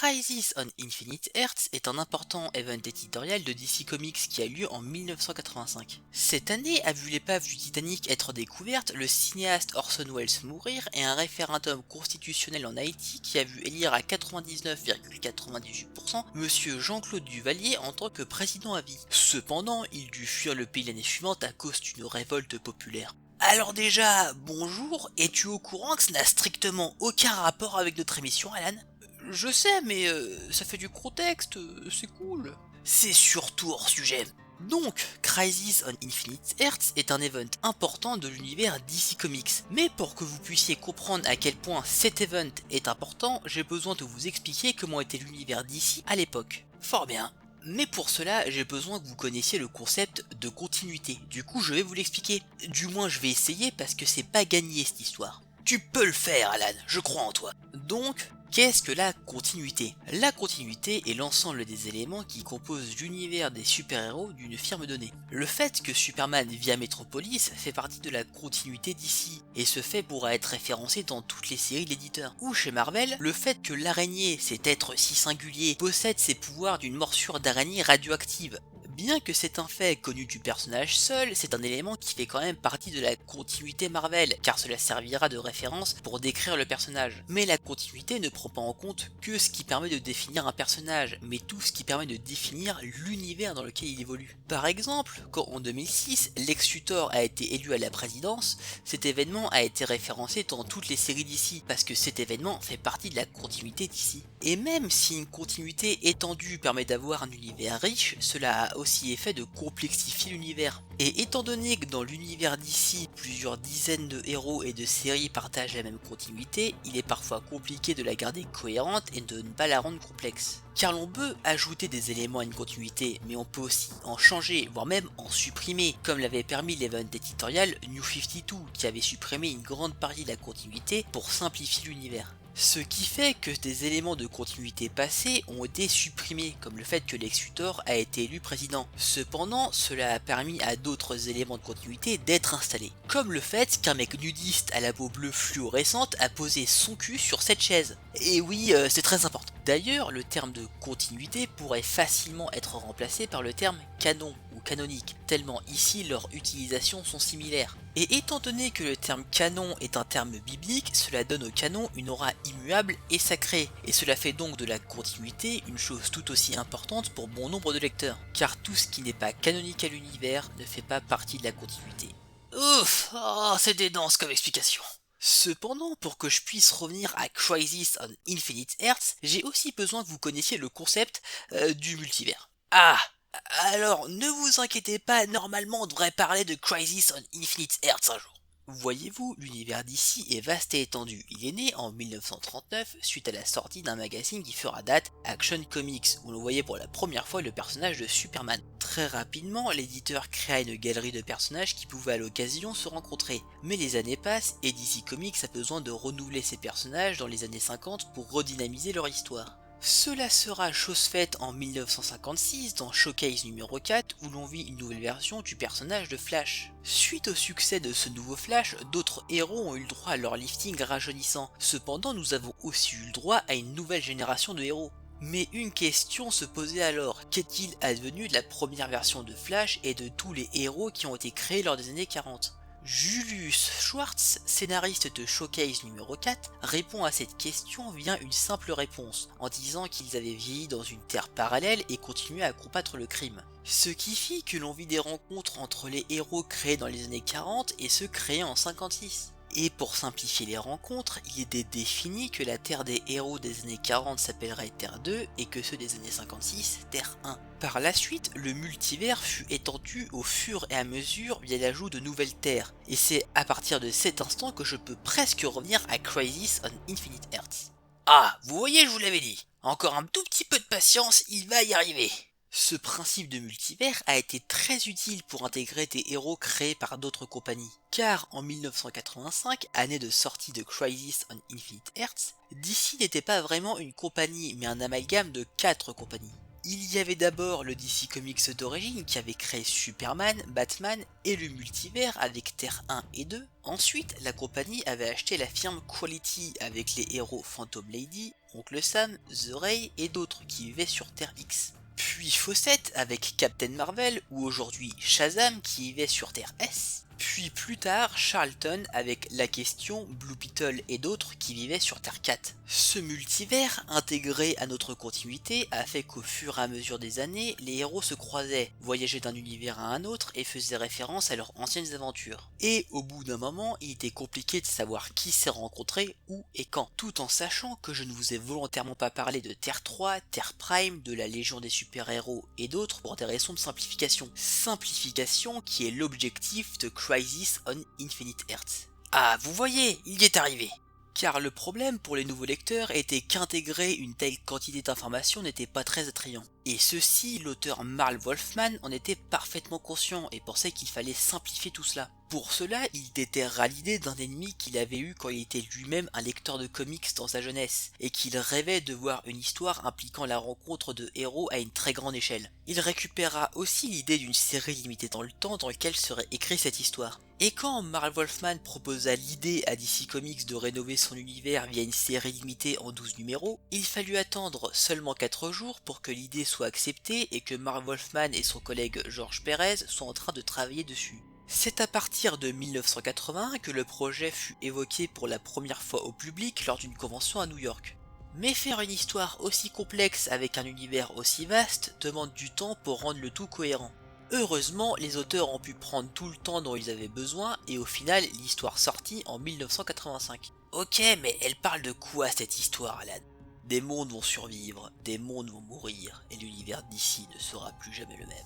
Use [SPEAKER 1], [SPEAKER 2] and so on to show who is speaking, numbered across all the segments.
[SPEAKER 1] Crisis on Infinite Earths est un important event éditorial de DC Comics qui a lieu en 1985. Cette année a vu l'épave du Titanic être découverte, le cinéaste Orson Welles mourir et un référendum constitutionnel en Haïti qui a vu élire à 99,98% Monsieur Jean-Claude Duvalier en tant que président à vie. Cependant, il dut fuir le pays l'année suivante à cause d'une révolte populaire. Alors déjà, bonjour, es-tu au courant que ça n'a strictement aucun rapport avec notre émission, Alan? Je sais, mais ça fait du contexte, c'est cool. C'est surtout hors sujet. Donc, Crisis on Infinite Earths est un event important de l'univers DC Comics. Mais pour que vous puissiez comprendre à quel point cet event est important, j'ai besoin de vous expliquer comment était l'univers DC à l'époque. Fort bien. Mais pour cela, j'ai besoin que vous connaissiez le concept de continuité. Du coup, je vais vous l'expliquer. Du moins, je vais essayer parce que c'est pas gagné cette histoire. Tu peux le faire, Alan, je crois en toi. Donc, qu'est-ce que la continuité? La continuité est l'ensemble des éléments qui composent l'univers des super-héros d'une firme donnée. Le fait que Superman via Metropolis fait partie de la continuité d'ici, et ce fait pourra être référencé dans toutes les séries de l'éditeur. Ou chez Marvel, le fait que l'araignée, cet être si singulier, possède ses pouvoirs d'une morsure d'araignée radioactive. Bien que c'est un fait connu du personnage seul, c'est un élément qui fait quand même partie de la continuité Marvel, car cela servira de référence pour décrire le personnage. Mais la continuité ne prend pas en compte que ce qui permet de définir un personnage, mais tout ce qui permet de définir l'univers dans lequel il évolue. Par exemple, quand en 2006, Lex Luthor a été élu à la présidence, cet événement a été référencé dans toutes les séries d'ici, parce que cet événement fait partie de la continuité d'ici. Et même si une continuité étendue permet d'avoir un univers riche, cela a aussi effet de complexifier l'univers. Et étant donné que dans l'univers d'ici, plusieurs dizaines de héros et de séries partagent la même continuité, il est parfois compliqué de la garder cohérente et de ne pas la rendre complexe. Car l'on peut ajouter des éléments à une continuité, mais on peut aussi en changer, voire même en supprimer, comme l'avait permis l'event éditorial New 52, qui avait supprimé une grande partie de la continuité pour simplifier l'univers. Ce qui fait que des éléments de continuité passés ont été supprimés, comme le fait que Lex Luthor a été élu président. Cependant, cela a permis à d'autres éléments de continuité d'être installés. Comme le fait qu'un mec nudiste à la peau bleue fluorescente a posé son cul sur cette chaise. Et oui, c'est très important. D'ailleurs, le terme de continuité pourrait facilement être remplacé par le terme canon ou canonique, tellement ici leurs utilisations sont similaires. Et étant donné que le terme canon est un terme biblique, cela donne au canon une aura immuable et sacrée, et cela fait donc de la continuité une chose tout aussi importante pour bon nombre de lecteurs, car tout ce qui n'est pas canonique à l'univers ne fait pas partie de la continuité. Ouf, oh, c'est dense comme explication. Cependant, pour que je puisse revenir à Crisis on Infinite Earths, j'ai aussi besoin que vous connaissiez le concept du multivers. Ah, alors ne vous inquiétez pas, normalement on devrait parler de Crisis on Infinite Earths un jour. Voyez-vous, l'univers d'ici est vaste et étendu. Il est né en 1939 suite à la sortie d'un magazine qui fera date, Action Comics, où l'on voyait pour la première fois le personnage de Superman. Très rapidement, l'éditeur créa une galerie de personnages qui pouvaient à l'occasion se rencontrer. Mais les années passent et DC Comics a besoin de renouveler ses personnages dans les années 50 pour redynamiser leur histoire. Cela sera chose faite en 1956 dans Showcase numéro 4 où l'on vit une nouvelle version du personnage de Flash. Suite au succès de ce nouveau Flash, d'autres héros ont eu le droit à leur lifting rajeunissant. Cependant, nous avons aussi eu le droit à une nouvelle génération de héros. Mais une question se posait alors, qu'est-il advenu de la première version de Flash et de tous les héros qui ont été créés lors des années 40? Julius Schwartz, scénariste de Showcase numéro 4, répond à cette question via une simple réponse, en disant qu'ils avaient vieilli dans une terre parallèle et continuaient à combattre le crime. Ce qui fit que l'on vit des rencontres entre les héros créés dans les années 40 et ceux créés en 56. Et pour simplifier les rencontres, il était défini que la Terre des héros des années 40 s'appellerait Terre 2 et que ceux des années 56, Terre 1. Par la suite, le multivers fut étendu au fur et à mesure via l'ajout de nouvelles terres, et c'est à partir de cet instant que je peux presque revenir à Crisis on Infinite Earths. Ah, vous voyez, je vous l'avais dit, encore un tout petit peu de patience, il va y arriver. Ce principe de multivers a été très utile pour intégrer des héros créés par d'autres compagnies, car en 1985, année de sortie de Crisis on Infinite Earths, DC n'était pas vraiment une compagnie mais un amalgame de 4 compagnies. Il y avait d'abord le DC Comics d'origine qui avait créé Superman, Batman et le multivers avec Terre 1 et 2. Ensuite, la compagnie avait acheté la firme Quality avec les héros Phantom Lady, Oncle Sam, The Ray et d'autres qui vivaient sur Terre X. Puis Fawcett avec Captain Marvel ou aujourd'hui Shazam qui vivait sur Terre S. Puis plus tard, Charlton avec La Question, Blue Beetle et d'autres qui vivaient sur Terre 4. Ce multivers, intégré à notre continuité, a fait qu'au fur et à mesure des années, les héros se croisaient, voyageaient d'un univers à un autre et faisaient référence à leurs anciennes aventures. Et au bout d'un moment, il était compliqué de savoir qui s'est rencontré, où et quand. Tout en sachant que je ne vous ai volontairement pas parlé de Terre 3, Terre Prime, de la Légion des super-héros et d'autres pour des raisons de simplification. Simplification qui est l'objectif de Crisis on Infinite Earths. Ah, vous voyez, il y est arrivé. Car le problème pour les nouveaux lecteurs était qu'intégrer une telle quantité d'informations n'était pas très attrayant. Et ceci, l'auteur Marl Wolfman en était parfaitement conscient et pensait qu'il fallait simplifier tout cela. Pour cela, il déterra à l'idée d'un ennemi qu'il avait eu quand il était lui-même un lecteur de comics dans sa jeunesse, et qu'il rêvait de voir une histoire impliquant la rencontre de héros à une très grande échelle. Il récupéra aussi l'idée d'une série limitée dans le temps dans laquelle serait écrite cette histoire. Et quand Marl Wolfman proposa l'idée à DC Comics de rénover son univers via une série limitée en 12 numéros, il fallut attendre seulement 4 jours pour que l'idée soit acceptée et que Marl Wolfman et son collègue George Perez soient en train de travailler dessus. C'est à partir de 1980 que le projet fut évoqué pour la première fois au public lors d'une convention à New York. Mais faire une histoire aussi complexe avec un univers aussi vaste demande du temps pour rendre le tout cohérent. Heureusement, les auteurs ont pu prendre tout le temps dont ils avaient besoin et au final, l'histoire sortit en 1985. Ok, mais elle parle de quoi cette histoire, Alan? Des mondes vont survivre, des mondes vont mourir, et l'univers d'ici ne sera plus jamais le même.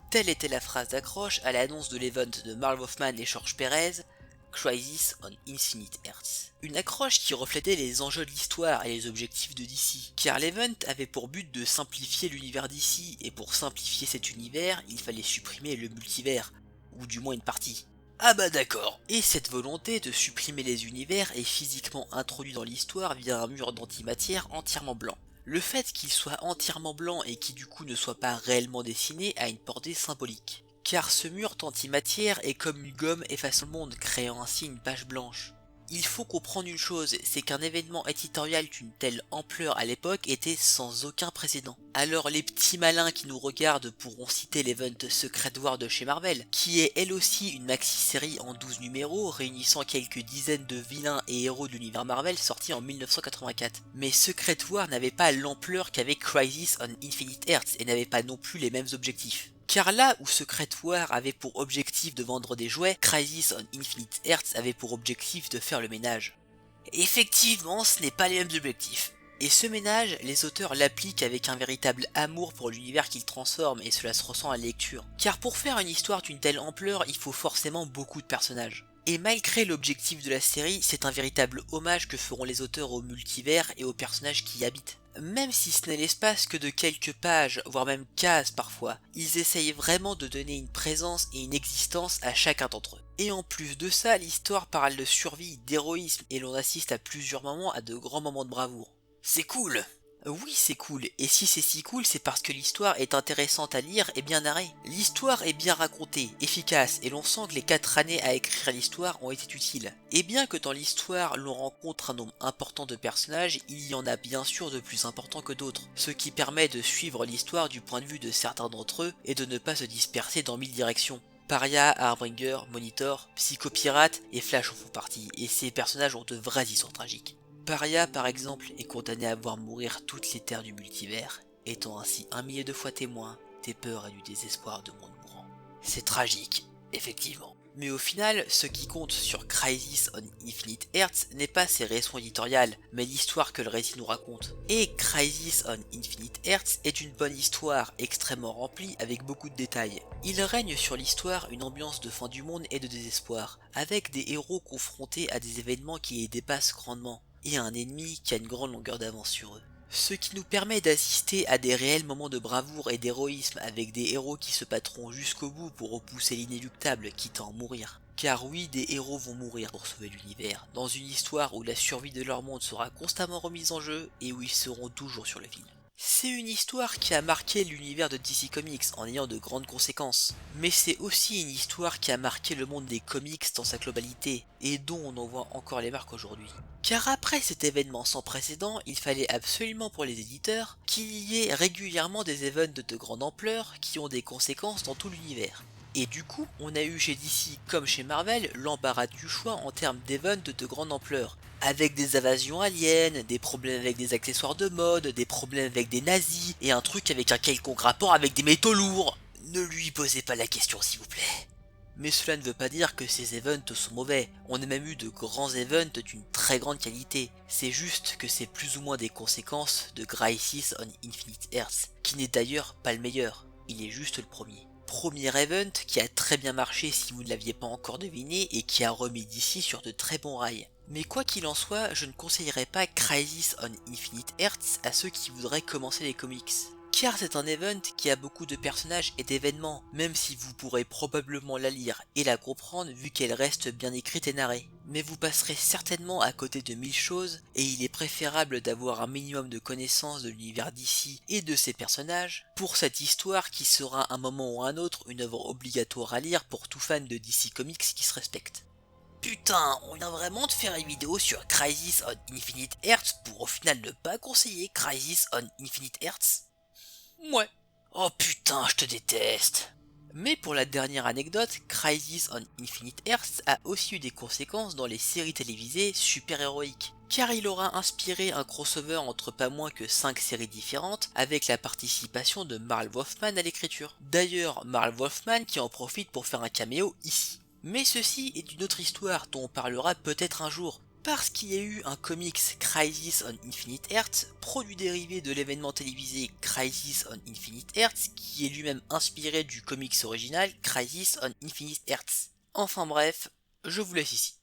[SPEAKER 1] Telle était la phrase d'accroche à l'annonce de l'event de Marl Wolfman et George Perez, Crisis on Infinite Earths. Une accroche qui reflétait les enjeux de l'histoire et les objectifs de DC, car l'event avait pour but de simplifier l'univers DC, et pour simplifier cet univers, il fallait supprimer le multivers, ou du moins une partie. Ah bah d'accord. Et cette volonté de supprimer les univers est physiquement introduite dans l'histoire via un mur d'antimatière entièrement blanc. Le fait qu'il soit entièrement blanc et qui du coup ne soit pas réellement dessiné a une portée symbolique. Car ce mur d'antimatière est comme une gomme effaçant le monde, créant ainsi une page blanche. Il faut comprendre une chose, c'est qu'un événement éditorial d'une telle ampleur à l'époque était sans aucun précédent. Alors les petits malins qui nous regardent pourront citer l'event Secret War de chez Marvel, qui est elle aussi une maxi-série en 12 numéros réunissant quelques dizaines de vilains et héros de l'univers Marvel sorti en 1984. Mais Secret War n'avait pas l'ampleur qu'avait Crisis on Infinite Earths et n'avait pas non plus les mêmes objectifs. Car là où Secret War avait pour objectif de vendre des jouets, Crisis on Infinite Earths avait pour objectif de faire le ménage. Effectivement, ce n'est pas les mêmes objectifs. Et ce ménage, les auteurs l'appliquent avec un véritable amour pour l'univers qu'ils transforment et cela se ressent à la lecture. Car pour faire une histoire d'une telle ampleur, il faut forcément beaucoup de personnages. Et malgré l'objectif de la série, c'est un véritable hommage que feront les auteurs au multivers et aux personnages qui y habitent. Même si ce n'est l'espace que de quelques pages, voire même cases parfois, ils essayent vraiment de donner une présence et une existence à chacun d'entre eux. Et en plus de ça, l'histoire parle de survie, d'héroïsme, et l'on assiste à plusieurs moments à de grands moments de bravoure. C'est cool! Oui, c'est cool, et si c'est si cool, c'est parce que l'histoire est intéressante à lire et bien narrée. L'histoire est bien racontée, efficace, et l'on sent que les 4 années à écrire l'histoire ont été utiles. Et bien que dans l'histoire l'on rencontre un nombre important de personnages, il y en a bien sûr de plus importants que d'autres, ce qui permet de suivre l'histoire du point de vue de certains d'entre eux et de ne pas se disperser dans 1000 directions. Paria, Harbinger, Monitor, Psychopirate et Flash en font partie, et ces personnages ont de vraies histoires tragiques. Paria, par exemple, est condamné à voir mourir toutes les terres du multivers, étant ainsi 1 millier de fois témoin des peurs et du désespoir de monde mourant. C'est tragique, effectivement. Mais au final, ce qui compte sur Crisis on Infinite Earths n'est pas ses raisons éditoriales, mais l'histoire que le récit nous raconte. Et Crisis on Infinite Earths est une bonne histoire, extrêmement remplie avec beaucoup de détails. Il règne sur l'histoire une ambiance de fin du monde et de désespoir, avec des héros confrontés à des événements qui les dépassent grandement, et un ennemi qui a une grande longueur d'avance sur eux. Ce qui nous permet d'assister à des réels moments de bravoure et d'héroïsme avec des héros qui se battront jusqu'au bout pour repousser l'inéluctable, quitte à en mourir. Car oui, des héros vont mourir pour sauver l'univers, dans une histoire où la survie de leur monde sera constamment remise en jeu et où ils seront toujours sur le fil. C'est une histoire qui a marqué l'univers de DC Comics en ayant de grandes conséquences, mais c'est aussi une histoire qui a marqué le monde des comics dans sa globalité, et dont on en voit encore les marques aujourd'hui. Car après cet événement sans précédent, il fallait absolument pour les éditeurs qu'il y ait régulièrement des events de grande ampleur qui ont des conséquences dans tout l'univers. Et du coup, on a eu chez DC comme chez Marvel l'embarras du choix en termes d'events de grande ampleur, avec des invasions aliens, des problèmes avec des accessoires de mode, des problèmes avec des nazis, et un truc avec un quelconque rapport avec des métaux lourds. Ne lui posez pas la question s'il vous plaît. Mais cela ne veut pas dire que ces events sont mauvais, on a même eu de grands events d'une très grande qualité, c'est juste que c'est plus ou moins des conséquences de Crisis on Infinite Earths, qui n'est d'ailleurs pas le meilleur, il est juste le premier. Premier event qui a très bien marché si vous ne l'aviez pas encore deviné et qui a remis DC sur de très bons rails. Mais quoi qu'il en soit, je ne conseillerais pas Crisis on Infinite Earths à ceux qui voudraient commencer les comics. Car c'est un event qui a beaucoup de personnages et d'événements, même si vous pourrez probablement la lire et la comprendre vu qu'elle reste bien écrite et narrée. Mais vous passerez certainement à côté de 1000 choses, et il est préférable d'avoir un minimum de connaissances de l'univers d'ici et de ses personnages, pour cette histoire qui sera à un moment ou à un autre une œuvre obligatoire à lire pour tout fan de DC Comics qui se respecte. Putain, on vient vraiment de faire une vidéo sur Crisis on Infinite Earths pour au final ne pas conseiller Crisis on Infinite Earths? Ouais. Oh putain, je te déteste. Mais pour la dernière anecdote, Crisis on Infinite Earths a aussi eu des conséquences dans les séries télévisées super-héroïques, car il aura inspiré un crossover entre pas moins que 5 séries différentes avec la participation de Marl Wolfman à l'écriture. D'ailleurs, Marl Wolfman qui en profite pour faire un caméo ici. Mais ceci est une autre histoire dont on parlera peut-être un jour, parce qu'il y a eu un comics Crisis on Infinite Earths, produit dérivé de l'événement télévisé Crisis on Infinite Earths, qui est lui-même inspiré du comics original Crisis on Infinite Earths. Enfin bref, je vous laisse ici.